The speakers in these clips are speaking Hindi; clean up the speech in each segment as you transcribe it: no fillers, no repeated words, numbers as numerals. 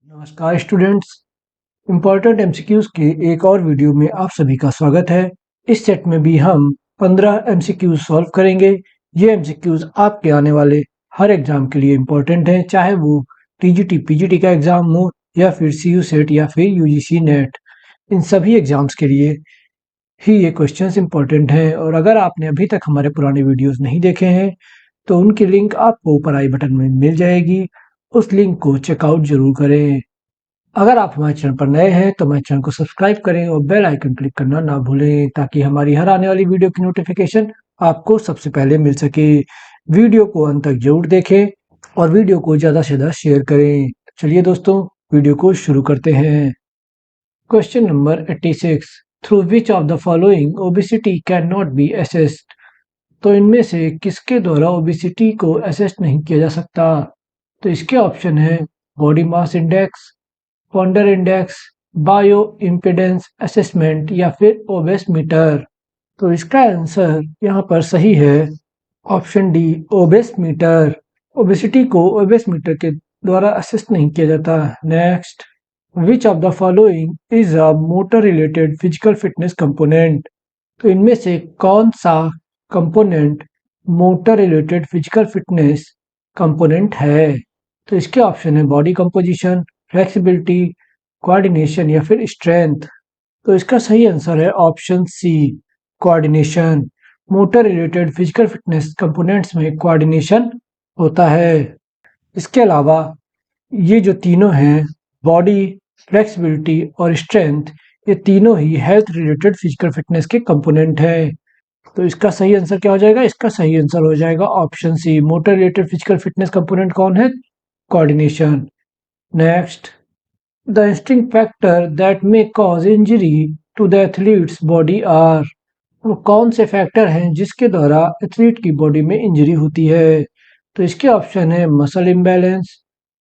नमस्कार स्टूडेंट्स। इम्पोर्टेंट एमसीक्यूज के एक और वीडियो में आप सभी का स्वागत है। इस सेट में भी हम 15 एमसीक्यूज सॉल्व करेंगे। ये एमसीक्यूज आपके आने वाले हर एग्जाम के लिए इम्पोर्टेंट हैं, चाहे वो टीजीटी पीजीटी का एग्जाम हो या फिर सीयू सेट या फिर यूजीसी नेट। इन सभी एग्जाम्स के लिए ही ये क्वेश्चंस इम्पोर्टेंट हैं। और अगर आपने अभी तक हमारे पुराने वीडियोस नहीं देखे हैं तो उनकी लिंक आपको ऊपर आई बटन में मिल जाएगी। उस लिंक को चेकआउट जरूर करें। अगर आप हमारे चैनल पर नए हैं तो हमारे चैनल को सब्सक्राइब करें और बेल आइकन क्लिक करना ना भूलें, ताकि हमारी हर आने वाली वीडियो की नोटिफिकेशन आपको सबसे पहले मिल सके। वीडियो को अंत तक जरूर देखें और वीडियो को ज़्यादा से ज़्यादा शेयर करें। चलिए दोस्तों, वीडियो को शुरू करते हैं। Question number 86, through which of the following obesity can not be assessed. तो इनमें से किसके द्वारा ओबेसिटी को असेस नहीं किया जा सकता? तो इसके ऑप्शन है body mass index, wonder index, bio impedance assessment या फिर ओबेस मीटर। तो इसका आंसर यहाँ पर सही है, option D obese meter. Obesity को ओबेस मीटर के द्वारा असेस नहीं किया जाता। Next, which of the following is a motor related physical fitness component. तो इनमें से कौन सा component motor related physical fitness component है? तो इसके ऑप्शन है बॉडी कंपोजिशन, फ्लेक्सिबिलिटी, कोऑर्डिनेशन या फिर स्ट्रेंथ। तो इसका सही आंसर है option C, coordination. Motor related physical fitness components में कोऑर्डिनेशन होता है। इसके अलावा ये जो तीनों हैं, बॉडी, फ्लेक्सिबिलिटी और स्ट्रेंथ, ये तीनों ही हेल्थ रिलेटेड फिजिकल फिटनेस के कंपोनेंट हैं। तो इसका सही आंसर क्या हो जाएगा? इसका सही आंसर हो जाएगा option C, motor related physical fitness component कौन है? Coordination. Next, the instinct factor that may cause injury to the athlete's body are. वो कौन से फैक्टर हैं जिसके द्वारा एथलीट की बॉडी में इंजरी होती है? तो इसके ऑप्शन है muscle imbalance,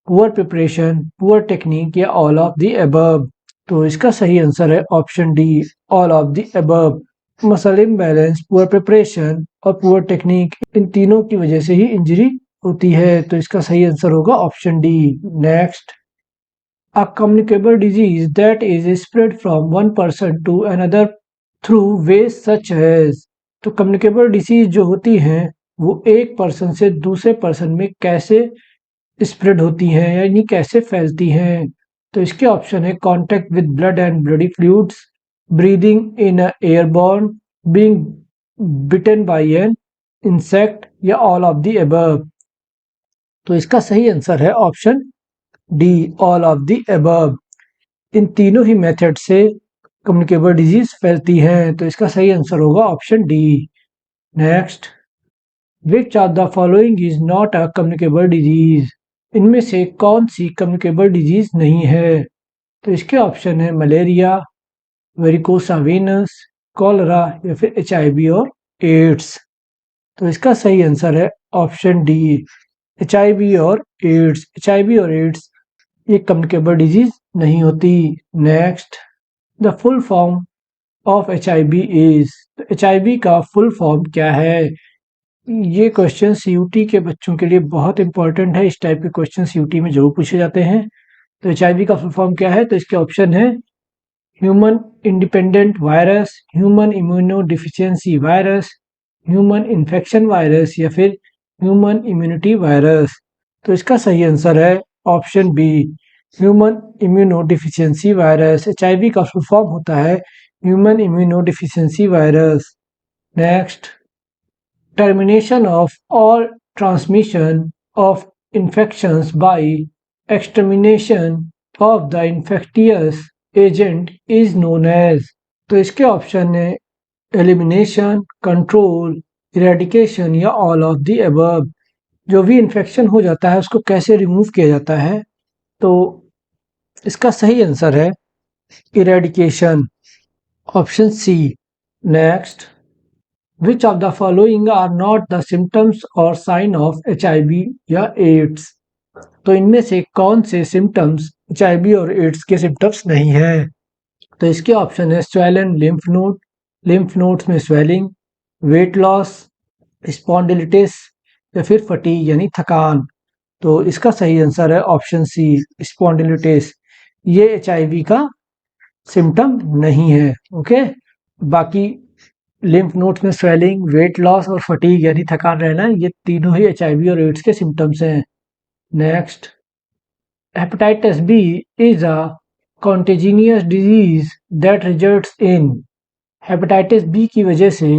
poor preparation, poor technique या ऑल ऑफ द अबव। तो इसका सही आंसर है option D, all of the above. Muscle imbalance, poor preparation और पुअर टेक्निक, इन तीनों की वजह से ही इंजरी होती है। तो इसका सही आंसर होगा option D. Next, a communicable disease that is spread from one person to another through ways such as। तो कम्युनिकेबल डिसीज जो होती हैं वो एक पर्सन से दूसरे पर्सन में कैसे स्प्रेड होती हैं, यानी कैसे फैलती हैं? तो इसके ऑप्शन है contact with blood and bloody fluids, breathing in airborne, being bitten by an insect या ऑल ऑफ द अबव। तो इसका सही आंसर है option D, all of the above. इन तीनों ही मेथड से कम्युनिकेबल डिजीज फैलती हैं। तो इसका सही आंसर होगा option D. Next, which of the following is not a communicable disease. इनमें से कौन सी कम्युनिकेबल डिजीज नहीं है? तो इसके ऑप्शन है मलेरिया, वेरिकोसा वेनस, कॉलरा या फिर HIV और एड्स। तो इसका सही आंसर है ऑप्शन डी, HIV और एड्स। HIV और एड्स ये कम्युनिकेबल डिजीज नहीं होती। Next, the full form of HIV is. तो HIV का फुल फॉर्म क्या है? ये क्वेश्चन CUT के बच्चों के लिए बहुत इंपॉर्टेंट है। इस टाइप के क्वेश्चन CUT में जरूर पूछे जाते हैं। तो HIV का फुल फॉर्म क्या है? तो इसके ऑप्शन है human independent virus, human immuno deficiency virus, human infection virus या फिर ह्यूमन इम्यूनिटी वायरस। तो इसका सही आंसर है option B, human immuno deficiency virus. HIV का फुल फॉर्म होता है human immuno deficiency virus. Next, termination of all transmission of infections by extermination of the infectious agent is known as. तो इसके ऑप्शन है एलिमिनेशन, कंट्रोल, इरेडिकेशन या ऑल ऑफ द अबव। जो भी इन्फेक्शन हो जाता है उसको कैसे रिमूव किया जाता है? तो इसका सही आंसर है eradication, option C. Next, which of the following are not the symptoms और साइन ऑफ HIV या एड्स। तो इनमें से कौन से सिम्टम्स HIV और एड्स के सिम्टम्स नहीं है? तो इसके ऑप्शन है swollen lymph node, lymph nodes में स्वेलिंग, वेट लॉस, स्पॉन्डिलिटिस या फिर फटीग यानी थकान। तो इसका सही आंसर है ऑप्शन सी, स्पॉन्डिलिटिस। ये HIV का सिम्टम नहीं है। ओके, बाकी लिम्फ नोड्स में स्वेलिंग, वेट लॉस और फटीग यानी थकान रहना, ये तीनों ही HIV और एड्स के सिम्टम्स हैं। Next, hepatitis B is a contagious disease that results in. Hepatitis B की वजह से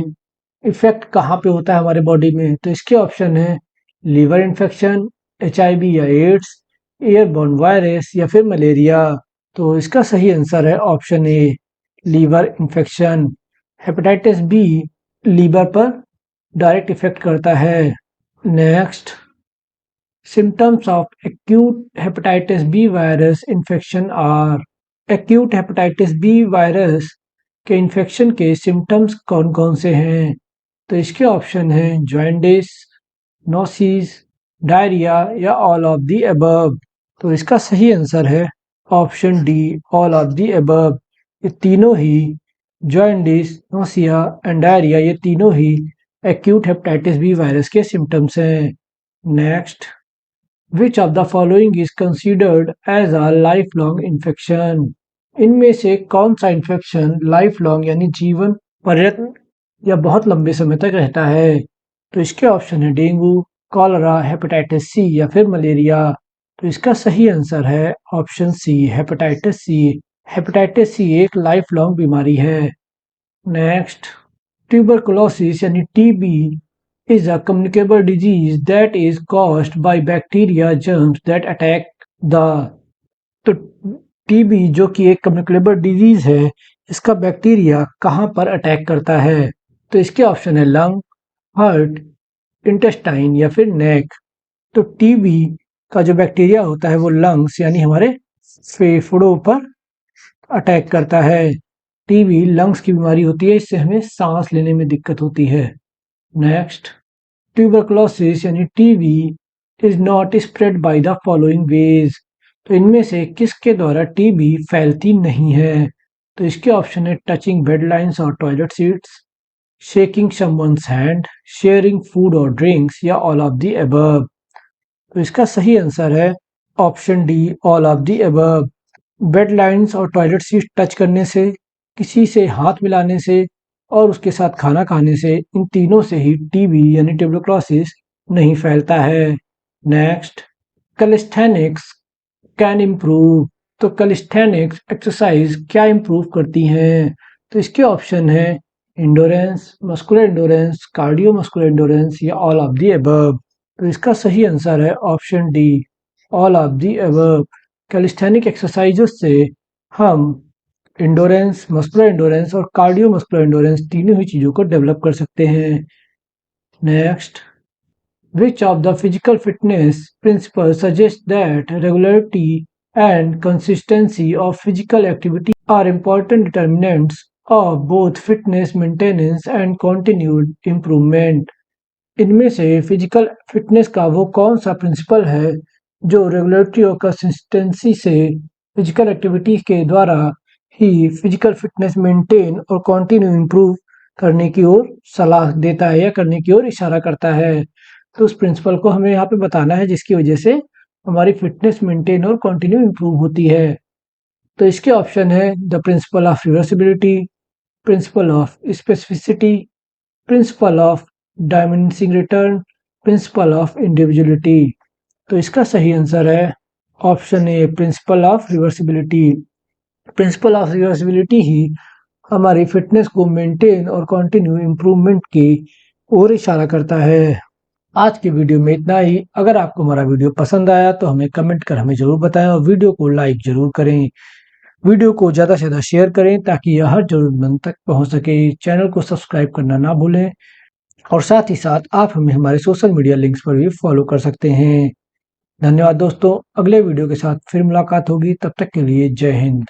इफेक्ट कहाँ पे होता है हमारे बॉडी में? तो इसके ऑप्शन है लीवर इन्फेक्शन, HIV या एड्स, एयरबोर्न वायरस या फिर मलेरिया। तो इसका सही आंसर है option A, liver infection. Hepatitis B liver पर डायरेक्ट इफेक्ट करता है। Next, symptoms of acute hepatitis B virus infection are. Acute hepatitis B virus के इन्फेक्शन के सिम्टम्स कौन कौन से हैं? तो इसके ऑप्शन हैं जॉन्डिस, नोसिस, डायरिया या ऑल ऑफ द अबव। तो इसका सही आंसर है option D, all of the above. ये तीनों ही जॉन्डिस, नोसिया एंड डायरिया, ये तीनों ही एक्यूट हेपेटाइटिस बी वायरस के सिम्टम्स हैं। Next, which of the following is considered as a life long infection. इनमें से कौन सा इन्फेक्शन लाइफ लॉन्ग यानी जीवन पर्यंत या बहुत लंबे समय तक रहता है? तो इसके ऑप्शन है डेंगू, कॉलरा, हेपेटाइटिस सी या फिर मलेरिया। तो इसका सही आंसर है option C, hepatitis C. Hepatitis C एक लाइफ लॉन्ग बीमारी है। नेक्स्ट, ट्यूबरकुलोसिस यानी TB is a communicable disease that is caused by bacteria germs that attack the। तो TB जो कि एक कम्युनिकेबल डिजीज है, इसका बैक्टीरिया कहाँ पर अटैक करता है? तो इसके ऑप्शन है लंग, हार्ट, इंटेस्टाइन या फिर नेक। तो TB का जो बैक्टीरिया होता है वो लंग्स यानी हमारे फेफड़ों पर अटैक करता है। TB लंग्स की बीमारी होती है, इससे हमें सांस लेने में दिक्कत होती है। नेक्स्ट, ट्यूबरकुलोसिस यानी TB is not spread by the following veg. तो इनमें से किसके द्वारा TB फैलती नहीं है? तो इसके ऑप्शन है टचिंग बेड लाइन्स और toilet seats, shaking someone's hand, sharing food और ड्रिंक्स या ऑल ऑफ द अबव। तो इसका सही आंसर है option D, all of the above. Bed lines और टॉयलेट सीट टच करने से, किसी से हाथ मिलाने से और उसके साथ खाना खाने से, इन तीनों से ही TB यानी ट्यूबरकुलोसिस नहीं फैलता है। Next, calisthenics can improve. तो कैलिस्थेनिक्स एक्सरसाइज क्या इम्प्रूव करती हैं? तो इसके ऑप्शन है endurance, muscular endurance, cardio muscular endurance या ऑल ऑफ द अबव। तो इसका सही आंसर है option D, all of the above. Calisthenic exercises से हम इंडोरेंस, मस्कुलर इंडोरेंस और कार्डियो मस्कुलर इंडोरेंस तीनों ही चीज़ों को डेवलप कर सकते हैं। Next, which of the physical fitness principles suggest that regularity and consistency of physical activity are important determinants of both fitness maintenance and continued improvement? इनमें से फिजिकल फिटनेस का वो कौन सा प्रिंसिपल है जो रेगुलरिटी और कंसिस्टेंसी से फिजिकल एक्टिविटी के द्वारा ही फिजिकल फिटनेस मेंटेन और कंटिन्यू इम्प्रूव करने की ओर सलाह देता है या करने की ओर इशारा करता है? तो उस प्रिंसिपल को हमें यहाँ पे बताना है जिसकी वजह से हमारी फिटनेस मेंटेन और कंटिन्यू इम्प्रूव होती है। तो इसके ऑप्शन है the principle of reversibility, principle of specificity, principle of diminishing return, principle of individuality. तो इसका सही आंसर है option A, principle of reversibility. Principle of reversibility ही हमारी फिटनेस को मेंटेन और कंटिन्यू इम्प्रूवमेंट की ओर इशारा करता है। आज की वीडियो में इतना ही। अगर आपको हमारा वीडियो पसंद आया तो हमें कमेंट कर हमें ज़रूर बताएं और वीडियो को लाइक ज़रूर करें। वीडियो को ज़्यादा से ज़्यादा शेयर करें ताकि यह हर ज़रूरतमंद तक पहुंच सके। चैनल को सब्सक्राइब करना ना भूलें और साथ ही साथ आप हमें हमारे सोशल मीडिया लिंक्स पर भी फॉलो कर सकते हैं। धन्यवाद दोस्तों, अगले वीडियो के साथ फिर मुलाकात होगी, तब तक के लिए जय हिंद।